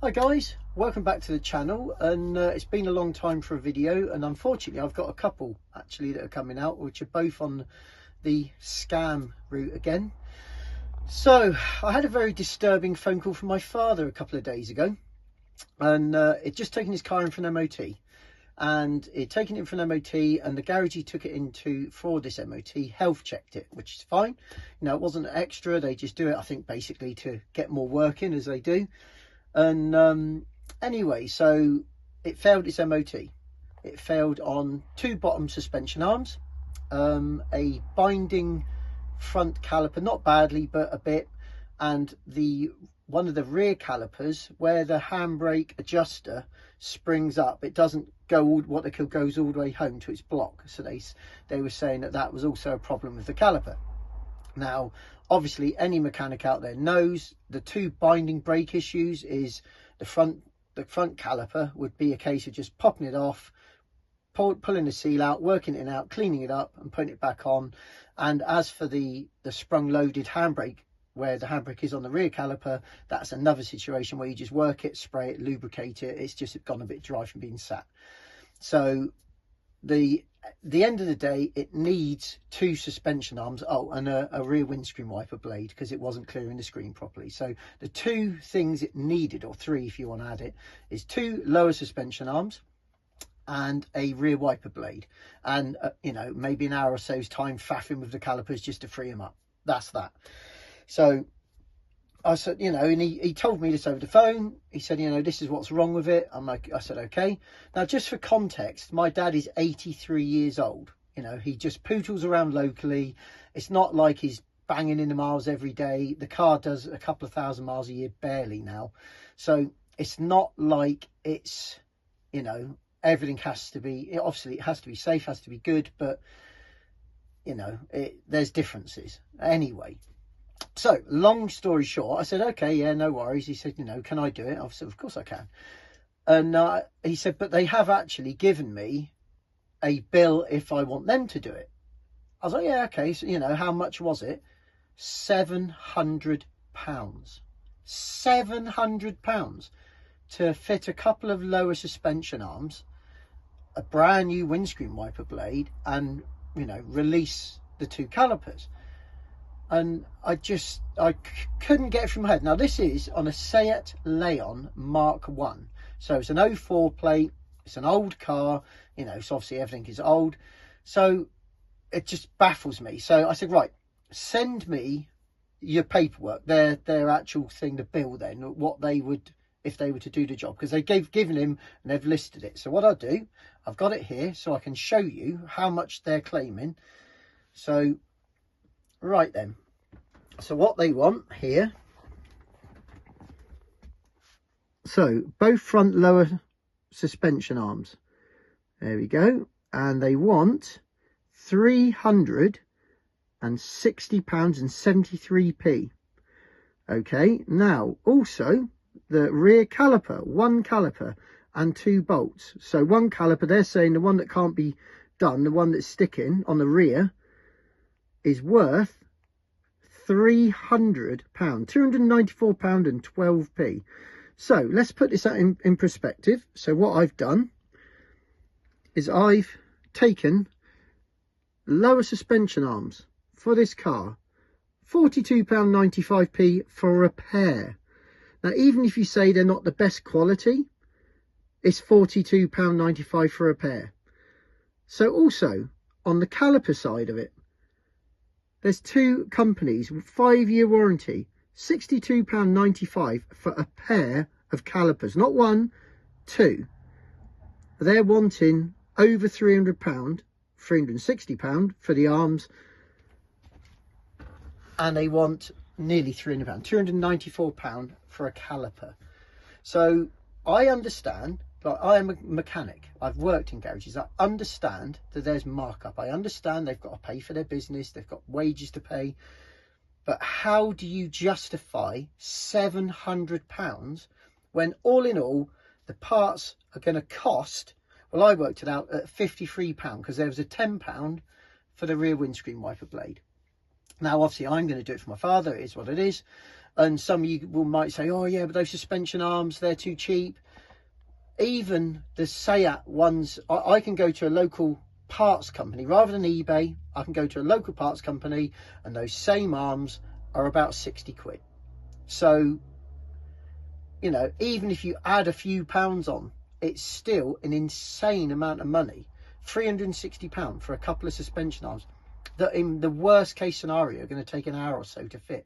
Hi guys, welcome back to the channel, and it's been a long time for a video, and unfortunately I've got a couple actually that are coming out which are both on the scam route again. So I had a very disturbing phone call from my father a couple of days ago, and he'd just taken his car in for an MOT, and he'd taken it in for an MOT, and the garage he took it into for this MOT health checked it, which is fine. You know, it wasn't extra, they just do it I think basically to get more work in, as they do. And anyway, so it failed its MOT. It failed on two bottom suspension arms, a binding front caliper, not badly but a bit, and one of the rear calipers where the handbrake adjuster springs up, it doesn't go what they call goes all the way home to its block. So they were saying that was also a problem with the caliper. Now, obviously, any mechanic out there knows the two binding brake issues is the front caliper would be a case of just popping it off, pulling the seal out, working it out, cleaning it up and putting it back on. And as for the sprung loaded handbrake, where the handbrake is on the rear caliper, that's another situation where you just work it, spray it, lubricate it. It's just gone a bit dry from being sat. So the end of the day, it needs two suspension arms, and a rear windscreen wiper blade, because it wasn't clearing the screen properly. So the two things it needed, or three if you want to add it, is two lower suspension arms and a rear wiper blade, and you know, maybe an hour or so's time faffing with the calipers just to free them up. That's that. So I said, you know, and he told me this over the phone. He said, you know, this is what's wrong with it. I said, okay. Now, just for context, my dad is 83 years old. You know, he just pootles around locally. It's not like he's banging in the miles every day. The car does a couple of thousand miles a year, barely now. So it's not like it's, you know, everything has to be, obviously it has to be safe, has to be good, but, you know, there's differences. Anyway. So, long story short, I said, okay, yeah, no worries. He said, you know, can I do it? I said, of course I can. And he said, but they have actually given me a bill if I want them to do it. I was like, yeah, okay. So, you know, how much was it? £700. £700 to fit a couple of lower suspension arms, a brand new windscreen wiper blade, and, you know, release the two calipers. And I couldn't get it from my head. Now, this is on a Seat Leon Mark 1. So it's an 04 plate. It's an old car, you know, so obviously everything is old. So it just baffles me. So I said, right, send me your paperwork, their actual thing, the bill then, what they would, if they were to do the job. Because they've given him and they've listed it. So what I'll do, I've got it here so I can show you how much they're claiming. So, right then. So what they want here, so both front lower suspension arms, there we go, and they want £360.73. okay, now also the rear caliper, one caliper and two bolts. So one caliper, they're saying the one that can't be done, the one that's sticking on the rear, is worth £300, £294.12. So let's put this in perspective. So what I've done is I've taken lower suspension arms for this car, £42.95 for a pair. Now, even if you say they're not the best quality, it's £42.95 for a pair. So also on the caliper side of it, there's two companies with 5-year warranty, £62.95 for a pair of calipers. Not one, two. They're wanting over £300, £360 for the arms. And they want nearly £300, £294 for a caliper. So I understand. Like, I am a mechanic. I've worked in garages. I understand that there's markup. I understand they've got to pay for their business. They've got wages to pay. But how do you justify £700 when all in all, the parts are going to cost, well, I worked it out at £53 because there was a £10 for the rear windscreen wiper blade. Now, obviously, I'm going to do it for my father. It is what it is. And some of you might say, oh yeah, but those suspension arms, they're too cheap. Even the SEAT ones, I can go to a local parts company rather than eBay. I can go to a local parts company and those same arms are about 60 quid. So, you know, even if you add a few pounds on, it's still an insane amount of money. £360 for a couple of suspension arms that in the worst case scenario are going to take an hour or so to fit.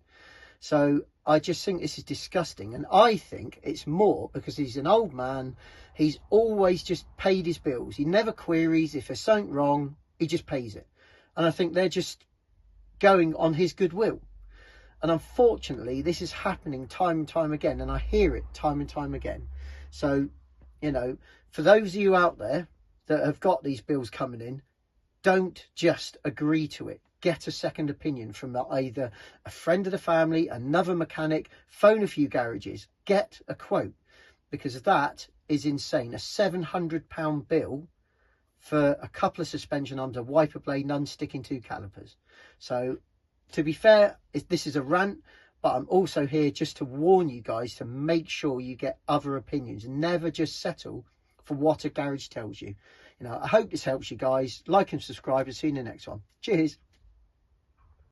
So I just think this is disgusting, and I think it's more because he's an old man. He's always just paid his bills. He never queries if there's something wrong. He just pays it, and I think they're just going on his goodwill. And unfortunately, this is happening time and time again, and I hear it time and time again. So, you know, for those of you out there that have got these bills coming in, don't just agree to it. Get a second opinion from either a friend of the family, another mechanic, phone a few garages, get a quote, because that is insane. A £700 bill for a couple of suspension arms, a wiper blade, none sticking two calipers. So to be fair, this is a rant, but I'm also here just to warn you guys to make sure you get other opinions. Never just settle for what a garage tells you. You know, I hope this helps you guys. Like and subscribe, and see you in the next one. Cheers.